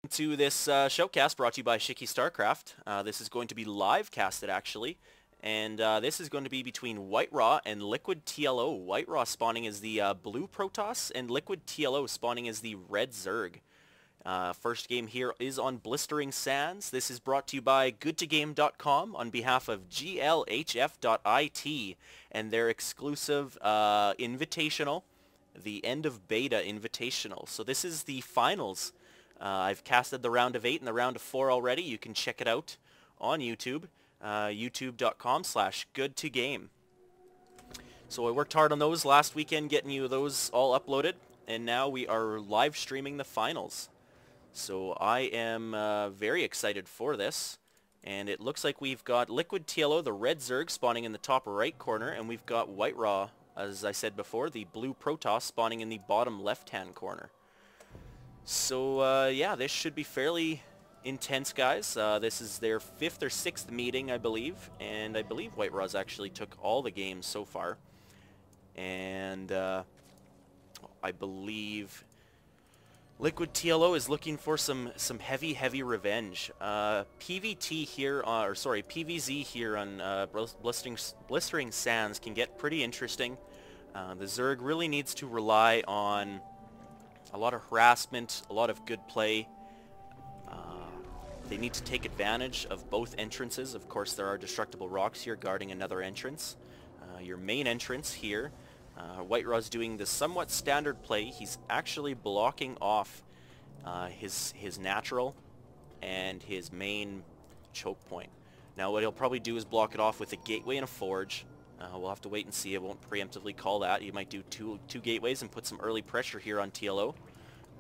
To this showcast brought to you by Shiki Starcraft. This is going to be live casted actually, and this is going to be between WhiteRa and Liquid TLO. WhiteRa spawning as the blue Protoss and Liquid TLO spawning as the red Zerg. First game here is on Blistering Sands. This is brought to you by goo.gl on behalf of glhf.it and their exclusive invitational, the end of beta invitational. So this is the finals. I've casted the round of 8 and the round of 4 already. You can check it out on YouTube, youtube.com/goodtogame. So I worked hard on those last weekend, getting you those all uploaded, and now we are live streaming the finals. So I am very excited for this, and it looks like we've got Liquid TLO, the red Zerg, spawning in the top right corner, and we've got WhiteRa, as I said before, the blue Protoss, spawning in the bottom left-hand corner. So, yeah, this should be fairly intense, guys. This is their 5th or 6th meeting, I believe. And I believe WhiteRa's actually took all the games so far. And, I believe Liquid TLO is looking for some heavy revenge. PVZ here on Blistering Sands can get pretty interesting. The Zerg really needs to rely on a lot of harassment, a lot of good play. They need to take advantage of both entrances. Of course, there are destructible rocks here guarding another entrance. Your main entrance here, WhiteRa's doing the somewhat standard play. He's actually blocking off his natural and his main choke point. Now what he'll probably do is block it off with a gateway and a forge. We'll have to wait and see. I won't preemptively call that. He might do two gateways and put some early pressure here on TLO.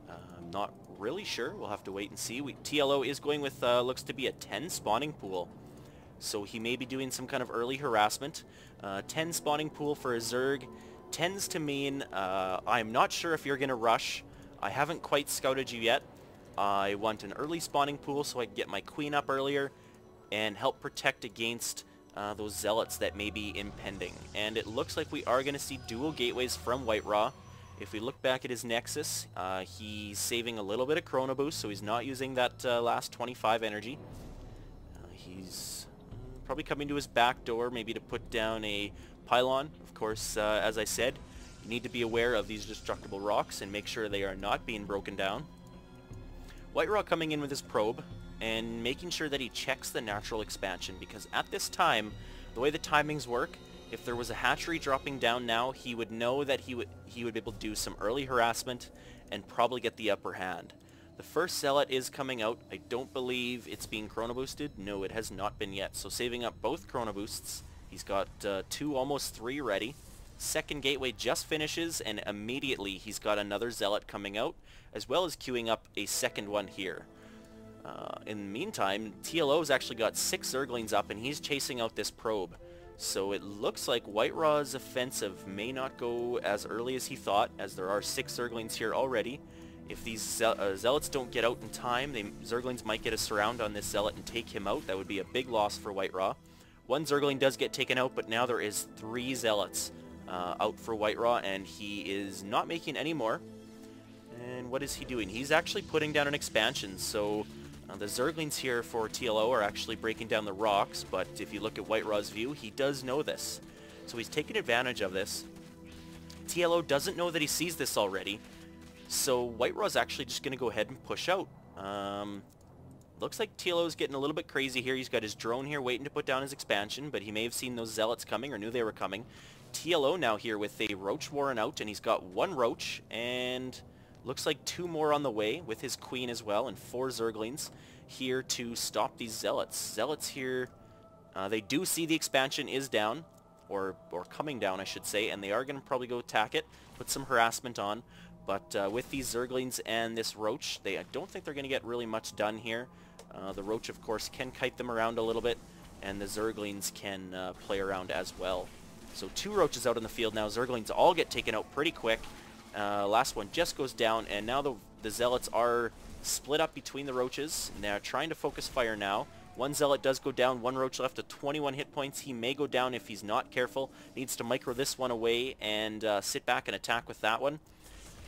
I'm not really sure. We'll have to wait and see. TLO is going with, looks to be a 10 spawning pool. So he may be doing some kind of early harassment. 10 spawning pool for a Zerg tends to mean, I'm not sure if you're going to rush. I haven't quite scouted you yet. I want an early spawning pool so I can get my queen up earlier and help protect against those zealots that may be impending. And it looks like we are going to see dual gateways from WhiteRa. If we look back at his Nexus, he's saving a little bit of chrono boost, so he's not using that last 25 energy. He's probably coming to his back door, maybe to put down a pylon. Of course, as I said, you need to be aware of these destructible rocks and make sure they are not being broken down. WhiteRa coming in with his probe and making sure that he checks the natural expansion, because at this time, the way the timings work, if there was a hatchery dropping down now, he would know that he would be able to do some early harassment and probably get the upper hand. The first zealot is coming out. I don't believe it's being chrono boosted. No, it has not been yet. So saving up both chrono boosts. He's got 2, almost 3 ready. Second gateway just finishes, and immediately he's got another zealot coming out, as well as queuing up a second one here. In the meantime, TLO's actually got 6 Zerglings up, and he's chasing out this probe. So it looks like WhiteRa's offensive may not go as early as he thought, as there are 6 Zerglings here already. If these zealots don't get out in time, Zerglings might get a surround on this zealot and take him out. That would be a big loss for WhiteRa. One Zergling does get taken out, but now there is 3 zealots out for WhiteRa, and he is not making any more. And what is he doing? He's actually putting down an expansion, so the Zerglings here for TLO are actually breaking down the rocks, but if you look at WhiteRa's view, he does know this. So he's taking advantage of this. TLO doesn't know that he sees this already, so WhiteRa's actually just going to go ahead and push out. Looks like TLO's getting a little bit crazy here. He's got his drone here waiting to put down his expansion, but he may have seen those zealots coming or knew they were coming. TLO now here with a roach warren out, and he's got 1 roach, and looks like 2 more on the way with his queen as well, and 4 Zerglings here to stop these zealots. Zealots here, they do see the expansion is down, or coming down I should say, and they are going to probably go attack it, put some harassment on. But with these Zerglings and this roach, I don't think they're going to get really much done here. The roach, of course, can kite them around a little bit, and the Zerglings can play around as well. So 2 roaches out in the field now. Zerglings all get taken out pretty quick. Last one just goes down, and now the zealots are split up between the roaches, and they're trying to focus fire now. 1 zealot does go down, 1 roach left at 21 hit points. He may go down if he's not careful. Needs to micro this one away and sit back and attack with that one.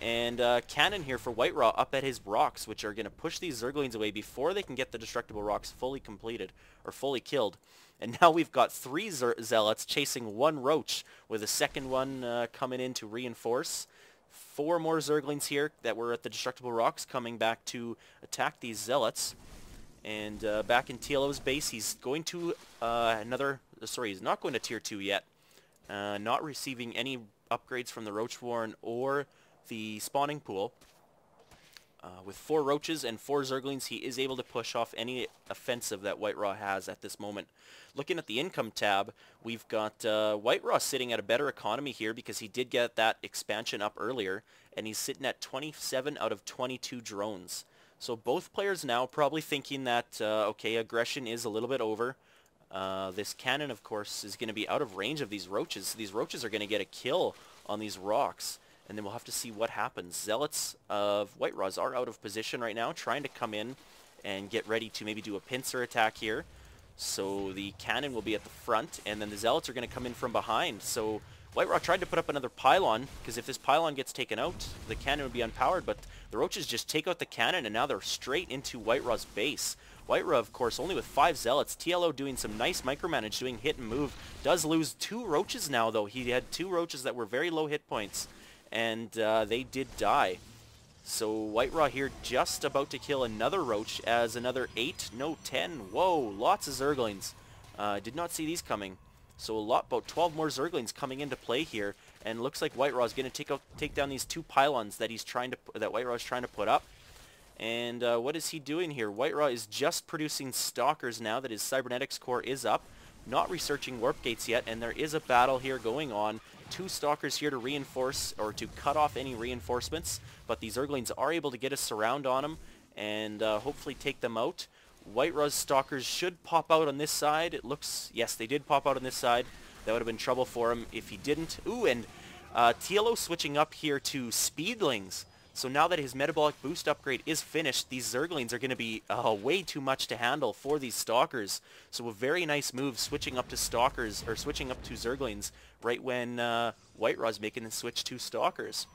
And cannon here for WhiteRa up at his rocks, which are going to push these Zerglings away before they can get the destructible rocks fully completed, or fully killed. And now we've got 3 Zealots chasing 1 Roach, with a second one coming in to reinforce. 4 more Zerglings here that were at the destructible rocks coming back to attack these Zealots. And back in TLO's base, he's going to he's not going to Tier 2 yet. Not receiving any upgrades from the Roach Warren or the spawning pool. With 4 Roaches and 4 Zerglings, he is able to push off any offensive that WhiteRa has at this moment. Looking at the income tab, we've got WhiteRa sitting at a better economy here because he did get that expansion up earlier, and he's sitting at 27 out of 22 drones. So both players now probably thinking that, okay, aggression is a little bit over. This cannon, of course, is going to be out of range of these Roaches. These Roaches are going to get a kill on these rocks. And then we'll have to see what happens. Zealots of WhiteRa are out of position right now, trying to come in and get ready to maybe do a pincer attack here. So the cannon will be at the front, and then the Zealots are going to come in from behind. So WhiteRa tried to put up another pylon, because if this pylon gets taken out, the cannon would be unpowered, but the Roaches just take out the cannon, and now they're straight into WhiteRa's base. WhiteRa, of course, only with 5 Zealots. TLO doing some nice micromanage, doing hit and move. Does lose 2 Roaches now, though. He had 2 Roaches that were very low hit points, and they did die. So WhiteRa here just about to kill another Roach as another 8, no 10. Whoa, lots of Zerglings. Did not see these coming. So about 12 more Zerglings coming into play here, and looks like WhiteRa is going to take down these 2 pylons that WhiteRa is trying to put up. And what is he doing here? WhiteRa is just producing Stalkers now that his Cybernetics core is up. Not researching warp gates yet, and there is a battle here going on. 2 Stalkers here to reinforce, or to cut off any reinforcements, but these Zerglings are able to get a surround on them, and hopefully take them out. WhiteRa's Stalkers should pop out on this side. It looks, yes, they did pop out on this side. That would have been trouble for him if he didn't. Ooh, and TLO switching up here to Speedlings. So now that his metabolic boost upgrade is finished, these Zerglings are going to be way too much to handle for these Stalkers. So a very nice move switching up to Stalkers, or switching up to Zerglings, right when WhiteRa's making the switch to Stalkers.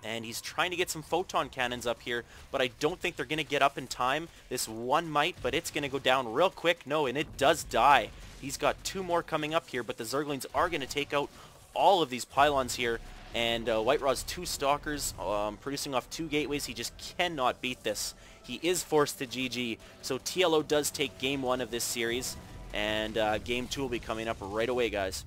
And he's trying to get some photon cannons up here, but I don't think they're going to get up in time. This one might, but it's going to go down real quick. No, and it does die. He's got 2 more coming up here, but the Zerglings are going to take out all of these pylons here. And WhiteRa's 2 Stalkers producing off 2 gateways. He just cannot beat this. He is forced to GG. So TLO does take game 1 of this series, and game 2 will be coming up right away, guys.